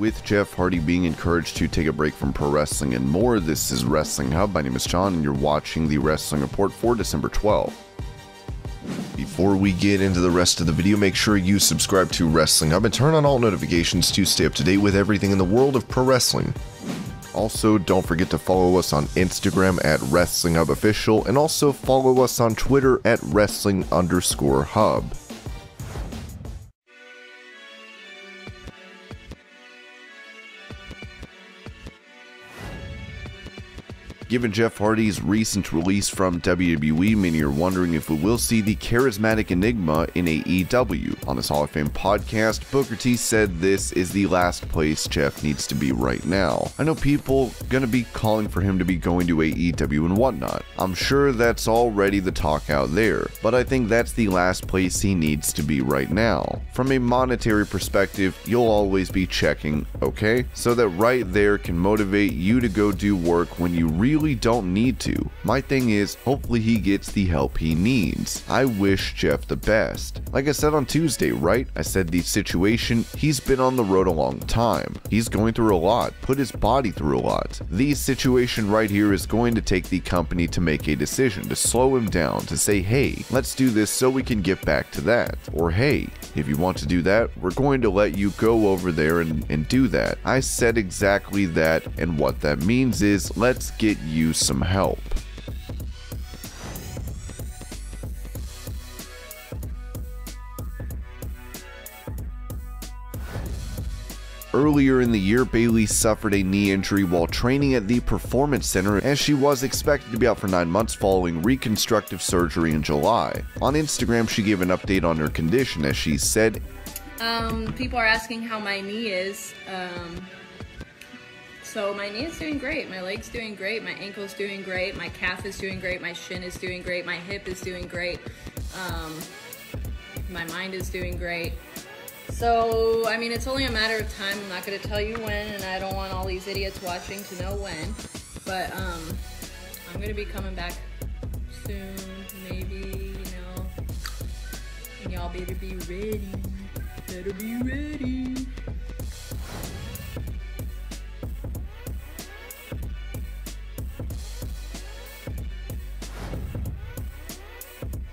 With Jeff Hardy being encouraged to take a break from pro wrestling and more, this is Wrestling Hub. My name is John, and you're watching the Wrestling Report for December 12th. Before we get into the rest of the video, make sure you subscribe to Wrestling Hub and turn on all notifications to stay up to date with everything in the world of pro wrestling. Also, don't forget to follow us on Instagram at Wrestling Hub Official, and also follow us on Twitter at Wrestling_Hub. Given Jeff Hardy's recent release from WWE, many are wondering if we will see the charismatic enigma in AEW. On his Hall of Fame podcast, Booker T said this is the last place Jeff needs to be right now. I know people gonna be calling for him to be going to AEW and whatnot. I'm sure that's already the talk out there, but I think that's the last place he needs to be right now. From a monetary perspective, you'll always be checking, okay? So that right there can motivate you to go do work when you really don't need to. My thing is, hopefully he gets the help he needs. I wish Jeff the best. Like I said on Tuesday, right? I said the situation, he's been on the road a long time. He's going through a lot, put his body through a lot. The situation right here is going to take the company to make a decision, to slow him down, to say, hey, let's do this so we can get back to that. Or hey, if you want to do that, we're going to let you go over there and do that. I said exactly that, and what that means is, let's get you some help. Earlier in the year, Bayley suffered a knee injury while training at the Performance Center, as she was expected to be out for 9 months following reconstructive surgery in July. On Instagram, she gave an update on her condition as she said, people are asking how my knee is. So my knee is doing great, my leg's doing great, my ankle's doing great, my calf is doing great, my shin is doing great, my hip is doing great, my mind is doing great. So, I mean, it's only a matter of time. I'm not going to tell you when, and I don't want all these idiots watching to know when, but I'm going to be coming back soon, maybe, and y'all better be ready. Better be ready.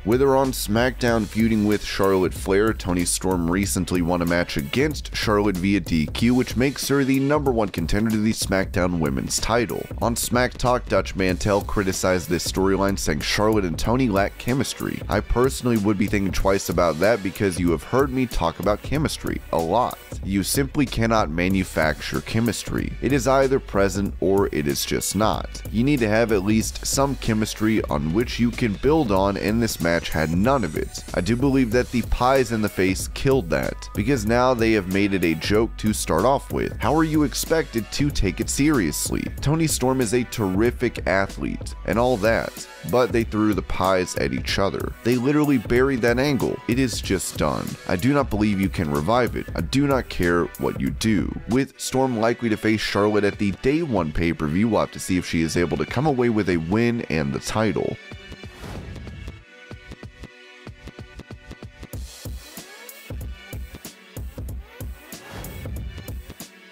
With her on Smackdown feuding with Charlotte Flair, Toni Storm recently won a match against Charlotte via DQ, which makes her the #1 contender to the Smackdown Women's title. On Smack Talk, Dutch Mantel criticized this storyline, saying Charlotte and Toni lack chemistry. I personally would be thinking twice about that because you have heard me talk about chemistry a lot. You simply cannot manufacture chemistry. It is either present or it is just not. You need to have at least some chemistry on which you can build on, and this match had none of it. I do believe that the pies in the face killed that, because now they have made it a joke to start off with. How are you expected to take it seriously? Toni Storm is a terrific athlete and all that, but they threw the pies at each other. They literally buried that angle. It is just done. I do not believe you can revive it. I do not care what you do. With Storm likely to face Charlotte at the Day 1 pay-per-view, we'll have to see if she is able to come away with a win and the title.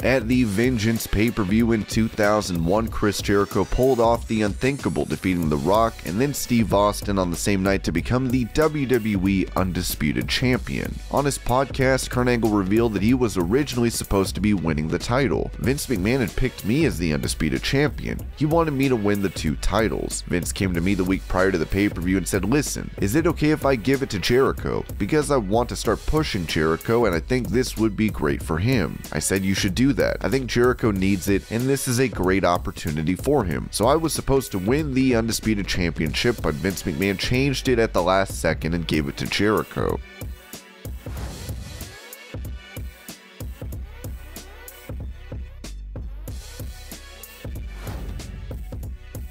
At the Vengeance pay-per-view in 2001, Chris Jericho pulled off the unthinkable, defeating The Rock and then Steve Austin on the same night to become the WWE Undisputed Champion. On his podcast, Kurt Angle revealed that he was originally supposed to be winning the title. Vince McMahon had picked me as the Undisputed Champion. He wanted me to win the 2 titles. Vince came to me the week prior to the pay-per-view and said, listen, is it okay if I give it to Jericho? Because I want to start pushing Jericho and I think this would be great for him. I said you should do that. I think Jericho needs it, and this is a great opportunity for him. So I was supposed to win the Undisputed Championship, but Vince McMahon changed it at the last second and gave it to Jericho.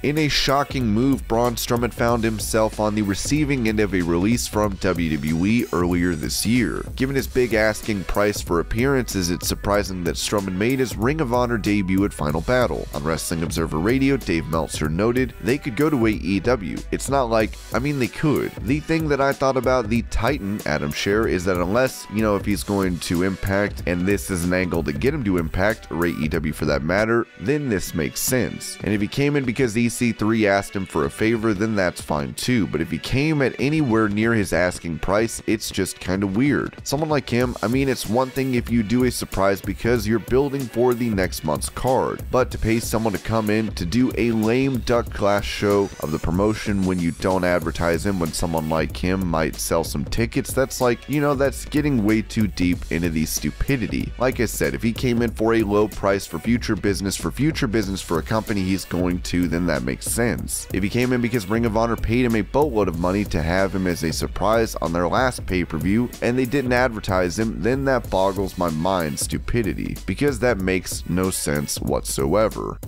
In a shocking move, Braun Strowman found himself on the receiving end of a release from WWE earlier this year. Given his big asking price for appearances, it's surprising that Strowman made his Ring of Honor debut at Final Battle. On Wrestling Observer Radio, Dave Meltzer noted, they could go to AEW. It's not like, they could. The thing that I thought about the Titan, Adam Scherr, is that unless, if he's going to Impact and this is an angle to get him to Impact, or AEW for that matter, then this makes sense. And if he came in because EC3 asked him for a favor, then that's fine too. But if he came at anywhere near his asking price, it's just kind of weird. Someone like him, it's one thing if you do a surprise because you're building for the next month's card, but to pay someone to come in to do a lame duck class show of the promotion when you don't advertise him, when someone like him might sell some tickets, that's like, that's getting way too deep into the stupidity. Like I said, if he came in for a low price for future business for a company he's going to, then that makes sense. If he came in because Ring of Honor paid him a boatload of money to have him as a surprise on their last pay-per-view and they didn't advertise him, then that boggles my mind stupidity, because that makes no sense whatsoever.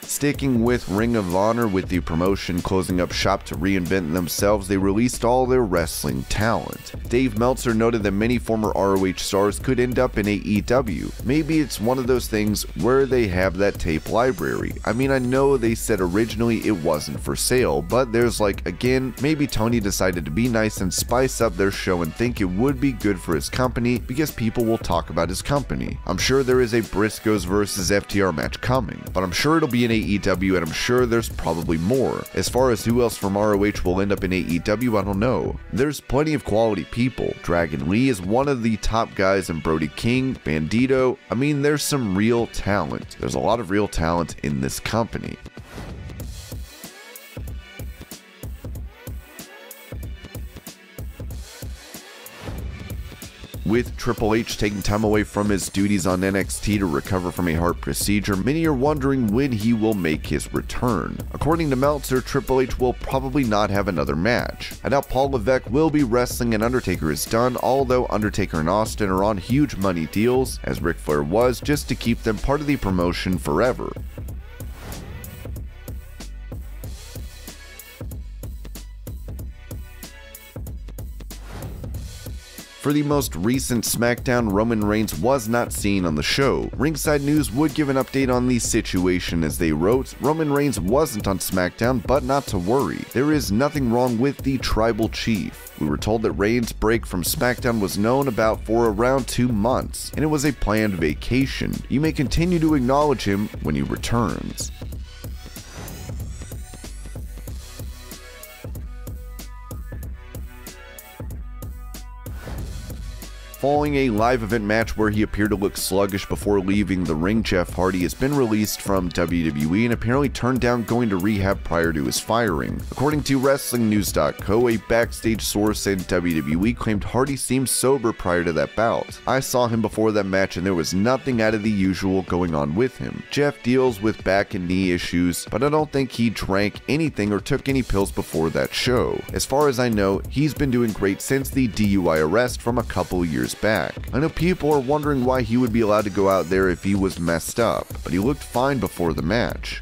Sticking with Ring of Honor, with the promotion closing up shop to reinvent themselves, they released all their wrestling talent. Dave Meltzer noted that many former ROH stars could end up in AEW. Maybe it's one of those things where they have that tape library. I know they said originally it wasn't for sale, but there's maybe Tony decided to be nice and spice up their show and think it would be good for his company because people will talk about his company. I'm sure there is a Briscoes versus FTR match coming, but I'm sure it'll be in AEW, and I'm sure there's probably more. As far as who else from ROH will end up in AEW, I don't know. There's plenty of quality people. Dragon Lee is one of the top guys, and Brody King, Bandito. There's some real talent. There's a lot of real talent in this company. With Triple H taking time away from his duties on NXT to recover from a heart procedure, many are wondering when he will make his return. According to Meltzer, Triple H will probably not have another match. I doubt Paul Levesque will be wrestling and Undertaker is done, although Undertaker and Austin are on huge money deals, as Ric Flair was, just to keep them part of the promotion forever. For the most recent Smackdown, Roman Reigns was not seen on the show. Ringside News would give an update on the situation as they wrote, Roman Reigns wasn't on Smackdown, but not to worry. There is nothing wrong with the Tribal Chief. We were told that Reigns' break from Smackdown was known about for around 2 months, and it was a planned vacation. You may continue to acknowledge him when he returns. Following a live event match where he appeared to look sluggish before leaving the ring, Jeff Hardy has been released from WWE and apparently turned down going to rehab prior to his firing. According to WrestlingNews.co, a backstage source in WWE claimed Hardy seemed sober prior to that bout. I saw him before that match and there was nothing out of the usual going on with him. Jeff deals with back and knee issues, but I don't think he drank anything or took any pills before that show. As far as I know, he's been doing great since the DUI arrest from a couple years back. I know people are wondering why he would be allowed to go out there if he was messed up, but he looked fine before the match.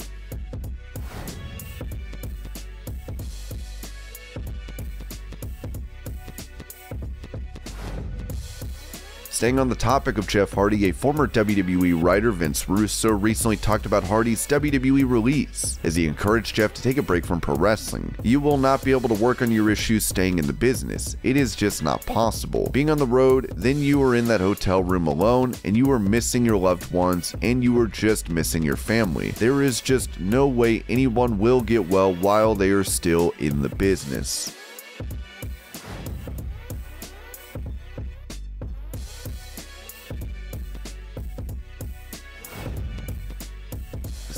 Staying on the topic of Jeff Hardy, a former WWE writer, Vince Russo, recently talked about Hardy's WWE release, as he encouraged Jeff to take a break from pro wrestling. You will not be able to work on your issues staying in the business. It is just not possible. Being on the road, then you are in that hotel room alone, and you are missing your loved ones, and you are just missing your family. There is just no way anyone will get well while they are still in the business.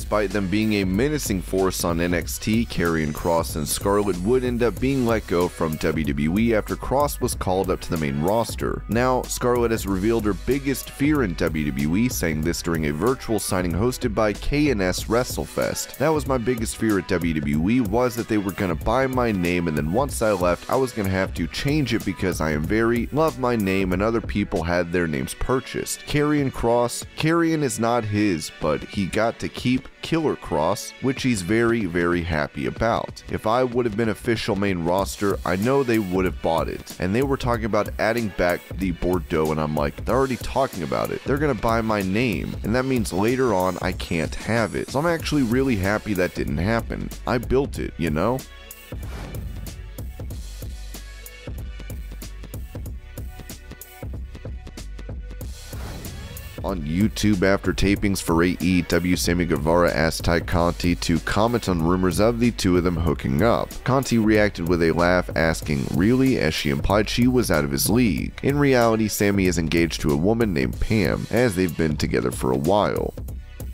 despite them being a menacing force on NXT, Karrion Kross and Scarlett would end up being let go from WWE after Kross was called up to the main roster. Now, Scarlett has revealed her biggest fear in WWE, saying this during a virtual signing hosted by K&S WrestleFest. "That was my biggest fear at WWE, was that they were gonna buy my name, and then once I left, I was gonna have to change it because I love my name and other people had their names purchased. Karrion Kross, Karrion is not his, but he got to keep Killer Kross, which he's very, very happy about. If I would have been official main roster, I know they would have bought it." And they were talking about adding back the Bordeaux, and I'm like, they're already talking about it. They're gonna buy my name, and that means later on I can't have it. So I'm actually really happy that didn't happen. I built it, you know? On YouTube after tapings for AEW, Sammy Guevara asked Tay Conti to comment on rumors of the two of them hooking up. Conti reacted with a laugh, asking, "Really?" as she implied she was out of his league. In reality, Sammy is engaged to a woman named Pam, as they've been together for a while.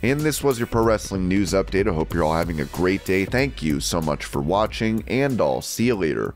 And this was your pro wrestling news update. I hope you're all having a great day. Thank you so much for watching, and I'll see you later.